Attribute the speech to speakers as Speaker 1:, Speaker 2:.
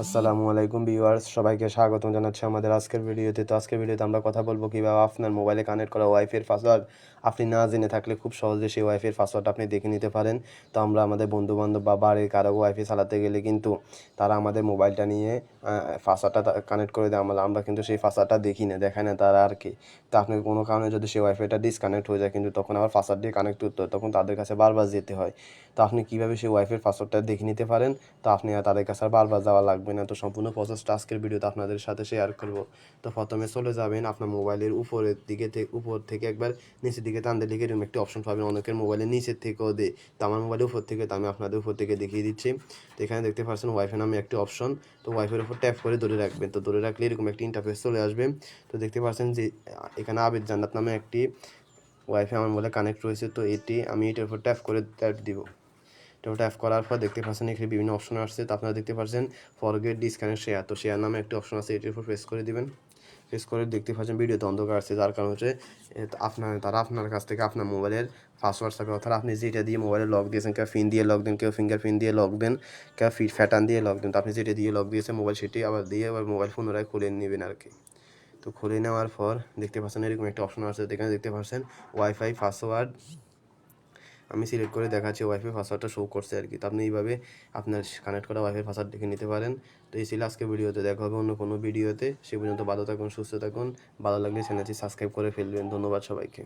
Speaker 1: আসসালামু আলাইকুম ভিউয়ার্স, সবাইকে স্বাগতম জানাচ্ছি আমাদের আজকের ভিডিওতে। তো আজকের ভিডিওতে আমরা কথা বলবো কীভাবে আপনার মোবাইলে কানেক্ট করা ওয়াইফাইয়ের পাসওয়ার্ড আপনি না জেনে থাকলে খুব সহজে সেই ওয়াইফাইয়ের পাসওয়ার্ড আপনি দেখে নিতে পারেন। তো আমরা আমাদের বন্ধুবান্ধব বা বাড়ির কারো ওয়াইফাই চালাতে গেলে কিন্তু তারা আমাদের মোবাইলটা নিয়ে পাসওয়ার্ডটা কানেক্ট করে দেয়, আমরা কিন্তু সেই পাসওয়ার্ডটা দেখি না, দেখায় না তারা আর কি। তো আপনার কোনো কারণে যদি সেই ওয়াইফাইটা ডিসকানেক্ট হয়ে যায়, কিন্তু তখন আবার পাসওয়ার্ড দিয়ে কানেক্ট করতে হয়, তখন তাদের কাছে বারবার যেতে হয়। তো আপনি কীভাবে সেই ওয়াইফাইয়ের পাসওয়ার্ডটা দেখে নিতে পারেন, তো আপনি আর তাদের কাছে আর বারবার যাওয়া লাগবে না। তো সম্পূর্ণ প্রসেসটা আজকের ভিডিওতে আপনাদের সাথে শেয়ার করব। তো প্রথমে চলে যাবেন আপনার মোবাইলের উপরের দিকে, উপর থেকে একবার নিচের দিকে টান দিলে এরকম একটি অপশন পাবেন। অনেকের মোবাইলের নিচের থেকেও দেয়, তো আমার মোবাইলের উপর থেকে, তো আমি আপনাদের উপর থেকে দেখিয়ে দিচ্ছি। তো এখানে দেখতে পাচ্ছেন ওয়াইফাই নামে একটি অপশন। তো ওয়াইফাইয়ের উপর ট্যাপ করে ধরে রাখবেন। তো ধরে রাখলে এরকম একটি ইন্টারফেস চলে আসবে। তো দেখতে পাচ্ছেন যে এখানে আবিদ জান্নাত নামে একটি ওয়াইফাই আমার মোবাইলে কানেক্ট রয়েছে। তো আমি এটার উপর ট্যাপ করে দিব। তো ট্যাপ করার পর দেখতে পাচ্ছেন এখানে বিভিন্ন অপশন আসছে। তো আপনারা দেখতে পাচ্ছেন ফরগেট ডিসকানেক্ট শেয়ার, তো শেয়ার নামে একটি অপশন আছে, এটির উপর প্রেস করে দিবেন। প্রেস করে দেখতে পাচ্ছেন ভিডিওতে অন্ধকার আসছে, যার কারণ হচ্ছে তারা আপনার কাছ থেকে আপনার মোবাইলের পাসওয়ার্ড চাবে। অর্থাৎ আপনি যেটা দিয়ে মোবাইলে লক দিয়েছেন, কেউ পিন দিয়ে লক দেন, কেউ ফিঙ্গারপ্রিন্ট দিয়ে লক দেন, কেউ প্যাটার্ন দিয়ে লক দেন। তো আপনি যেটা দিয়ে লক দিয়েছেন মোবাইল, সেটি আবার মোবাইল পুনরায় খুলে নেবেন আর কি। তো খুলে নেওয়ার পর দেখতে পাচ্ছেন এরকম একটা অপশন আছে, এখানে দেখতে পাচ্ছেন ওয়াইফাই পাসওয়ার্ড। আমি সিলেক্ট করে দেখাচ্ছি, ওয়াইফাই পাসওয়ার্ডটা শো করছে আর কি। তো আপনি এইভাবে আপনার কানেক্ট করা ওয়াইফাই পাসওয়ার্ড দেখে নিতে পারেন। তো এই ছিল আজকে ভিডিওতে, দেখা হবে অন্য কোনো ভিডিওতে। সে পর্যন্ত ভালো থাকুন, সুস্থ থাকুন। ভালো লাগলে চ্যানেলটি সাবস্ক্রাইব করে ফেলবেন। ধন্যবাদ সবাইকে।